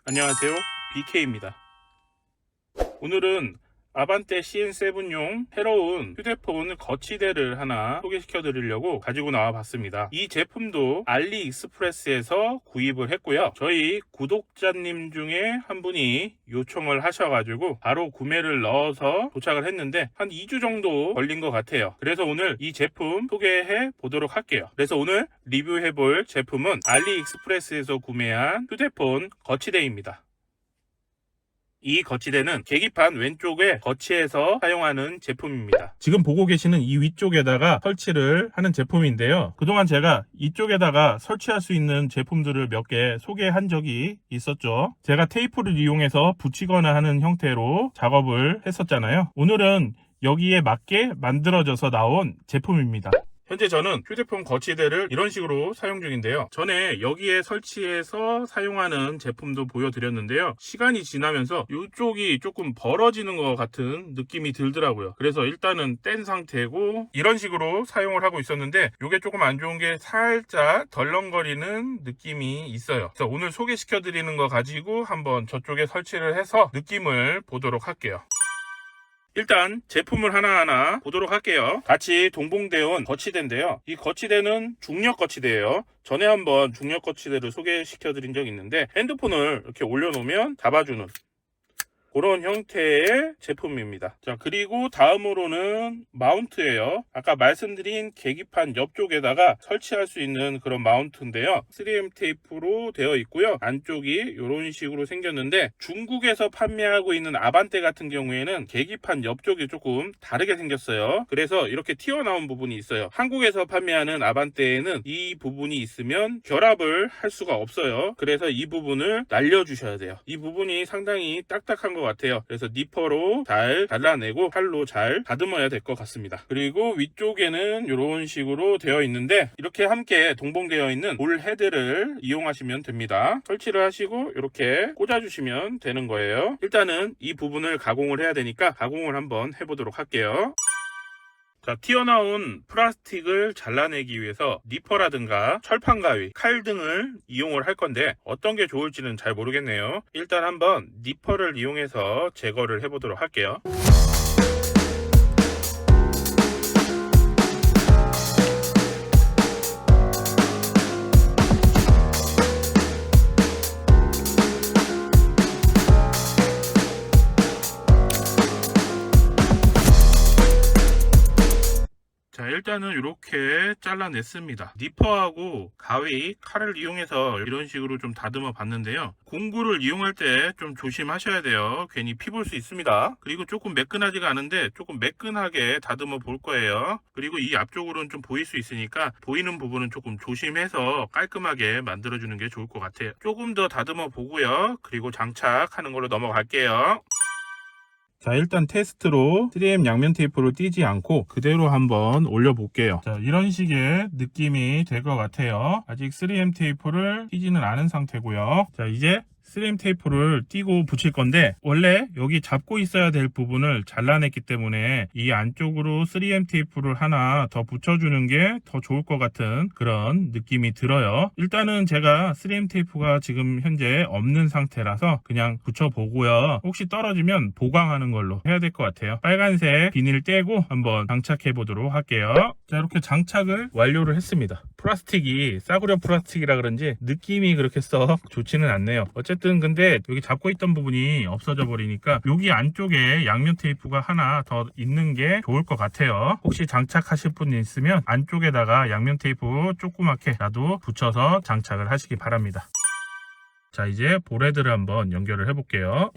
안녕하세요, BK입니다. 오늘은 아반떼 CN7용 새로운 휴대폰 거치대를 하나 소개시켜 드리려고 가지고 나와 봤습니다. 이 제품도 알리익스프레스에서 구입을 했고요. 저희 구독자님 중에 한 분이 요청을 하셔가지고 바로 구매를 넣어서 도착을 했는데 한 2주 정도 걸린 것 같아요. 그래서 오늘 이 제품 소개해 보도록 할게요. 그래서 오늘 리뷰해 볼 제품은 알리익스프레스에서 구매한 휴대폰 거치대입니다. 이 거치대는 계기판 왼쪽에 거치해서 사용하는 제품입니다. 지금 보고 계시는 이 위쪽에다가 설치를 하는 제품인데요. 그동안 제가 이쪽에다가 설치할 수 있는 제품들을 몇 개 소개한 적이 있었죠. 제가 테이프를 이용해서 붙이거나 하는 형태로 작업을 했었잖아요. 오늘은 여기에 맞게 만들어져서 나온 제품입니다. 현재 저는 휴대폰 거치대를 이런 식으로 사용 중인데요. 전에 여기에 설치해서 사용하는 제품도 보여드렸는데요. 시간이 지나면서 이쪽이 조금 벌어지는 것 같은 느낌이 들더라고요. 그래서 일단은 뗀 상태고 이런 식으로 사용을 하고 있었는데 이게 조금 안 좋은 게 살짝 덜렁거리는 느낌이 있어요. 그래서 오늘 소개시켜 드리는 거 가지고 한번 저쪽에 설치를 해서 느낌을 보도록 할게요. 일단 제품을 하나하나 보도록 할게요. 같이 동봉되어 온 거치대인데요. 이 거치대는 중력 거치대예요. 전에 한번 중력 거치대를 소개시켜 드린 적이 있는데 핸드폰을 이렇게 올려놓으면 잡아주는 그런 형태의 제품입니다. 자, 그리고 다음으로는 마운트예요. 아까 말씀드린 계기판 옆쪽에다가 설치할 수 있는 그런 마운트인데요. 3M 테이프로 되어 있고요. 안쪽이 이런 식으로 생겼는데 중국에서 판매하고 있는 아반떼 같은 경우에는 계기판 옆쪽이 조금 다르게 생겼어요. 그래서 이렇게 튀어나온 부분이 있어요. 한국에서 판매하는 아반떼에는 이 부분이 있으면 결합을 할 수가 없어요. 그래서 이 부분을 날려주셔야 돼요. 이 부분이 상당히 딱딱한 것 같아요. 그래서 니퍼로 잘 잘라내고 칼로 잘 다듬어야 될 것 같습니다. 그리고 위쪽에는 이런 식으로 되어 있는데 이렇게 함께 동봉되어 있는 볼 헤드를 이용하시면 됩니다. 설치를 하시고 이렇게 꽂아주시면 되는 거예요. 일단은 이 부분을 가공을 해야 되니까 가공을 한번 해보도록 할게요. 자, 튀어나온 플라스틱을 잘라내기 위해서 니퍼라든가 철판 가위, 칼 등을 이용을 할 건데 어떤 게 좋을지는 잘 모르겠네요. 일단 한번 니퍼를 이용해서 제거를 해보도록 할게요. 자, 일단은 이렇게 잘라냈습니다. 니퍼하고 가위, 칼을 이용해서 이런 식으로 좀 다듬어 봤는데요. 공구를 이용할 때 좀 조심하셔야 돼요. 괜히 피 볼 수 있습니다. 그리고 조금 매끈하지가 않은데 조금 매끈하게 다듬어 볼 거예요. 그리고 이 앞쪽으로는 좀 보일 수 있으니까 보이는 부분은 조금 조심해서 깔끔하게 만들어주는 게 좋을 것 같아요. 조금 더 다듬어 보고요. 그리고 장착하는 걸로 넘어갈게요. 자, 일단 테스트로 3M 양면 테이프를 띄지 않고 그대로 한번 올려 볼게요. 자, 이런 식의 느낌이 될 것 같아요. 아직 3M 테이프를 띄지는 않은 상태고요. 자, 이제 3M 테이프를 띄고 붙일 건데 원래 여기 잡고 있어야 될 부분을 잘라냈기 때문에 이 안쪽으로 3M 테이프를 하나 더 붙여주는 게 더 좋을 것 같은 그런 느낌이 들어요. 일단은 제가 3M 테이프가 지금 현재 없는 상태라서 그냥 붙여보고요. 혹시 떨어지면 보강하는 걸로 해야 될 것 같아요. 빨간색 비닐 떼고 한번 장착해 보도록 할게요. 자, 이렇게 장착을 완료를 했습니다. 플라스틱이 싸구려 플라스틱이라 그런지 느낌이 그렇게 썩 좋지는 않네요. 어쨌든 근데 여기 잡고 있던 부분이 없어져 버리니까 여기 안쪽에 양면 테이프가 하나 더 있는 게 좋을 것 같아요. 혹시 장착하실 분 있으면 안쪽에다가 양면 테이프 조그맣게라도 붙여서 장착을 하시기 바랍니다. 자, 이제 볼헤드를 한번 연결을 해 볼게요.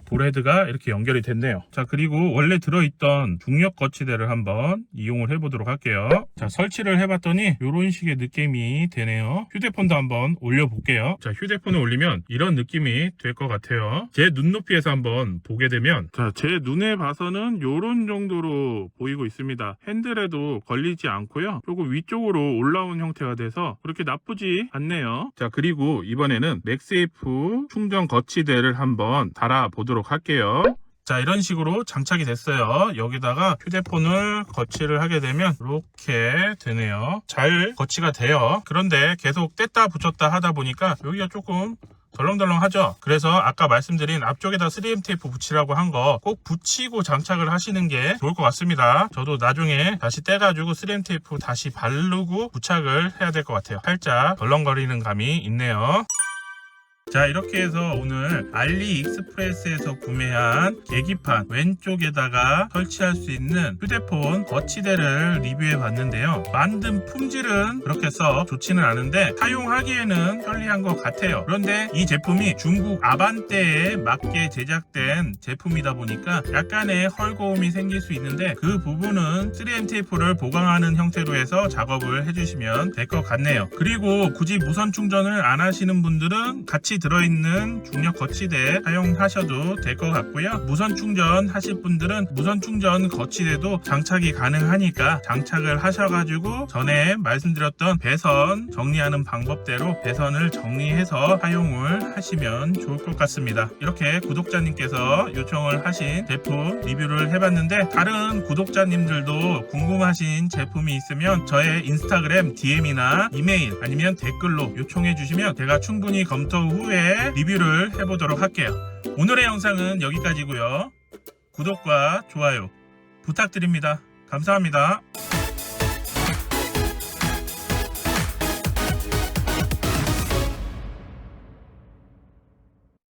볼헤드가 이렇게 연결이 됐네요. 자, 그리고 원래 들어있던 중력 거치대를 한번 이용을 해보도록 할게요. 자, 설치를 해봤더니 이런 식의 느낌이 되네요. 휴대폰도 한번 올려볼게요. 자, 휴대폰을 올리면 이런 느낌이 될 것 같아요. 제 눈높이에서 한번 보게 되면 자, 제 눈에 봐서는 이런 정도로 보이고 있습니다. 핸들에도 걸리지 않고요. 조금 위쪽으로 올라온 형태가 돼서 그렇게 나쁘지 않네요. 자, 그리고 이번에는 맥세이프 충전 거치대를 한번 달아보도록 할게요. 자, 이런 식으로 장착이 됐어요. 여기다가 휴대폰을 거치를 하게 되면 이렇게 되네요. 잘 거치가 돼요. 그런데 계속 뗐다 붙였다 하다 보니까 여기가 조금 덜렁덜렁하죠. 그래서 아까 말씀드린 앞쪽에다 3M 테이프 붙이라고 한 거 꼭 붙이고 장착을 하시는 게 좋을 것 같습니다. 저도 나중에 다시 떼가지고 3M 테이프 다시 바르고 부착을 해야 될 것 같아요. 살짝 덜렁거리는 감이 있네요. 자, 이렇게 해서 오늘 알리익스프레스에서 구매한 계기판 왼쪽에다가 설치할 수 있는 휴대폰 거치대를 리뷰해 봤는데요. 만든 품질은 그렇게 썩 좋지는 않은데 사용하기에는 편리한 것 같아요. 그런데 이 제품이 중국 아반떼에 맞게 제작된 제품이다 보니까 약간의 헐거움이 생길 수 있는데 그 부분은 3M 테이프를 보강하는 형태로 해서 작업을 해주시면 될 것 같네요. 그리고 굳이 무선 충전을 안 하시는 분들은 같이 들어있는 중력 거치대 사용하셔도 될 것 같고요. 무선 충전 하실 분들은 무선 충전 거치대도 장착이 가능하니까 장착을 하셔가지고 전에 말씀드렸던 배선 정리하는 방법대로 배선을 정리해서 사용을 하시면 좋을 것 같습니다. 이렇게 구독자님께서 요청을 하신 제품 리뷰를 해봤는데 다른 구독자님들도 궁금하신 제품이 있으면 저의 인스타그램 DM이나 이메일 아니면 댓글로 요청해 주시면 제가 충분히 검토 후에 리뷰를 해보도록 할게요. 오늘의 영상은 여기까지고요. 구독과 좋아요 부탁드립니다. 감사합니다.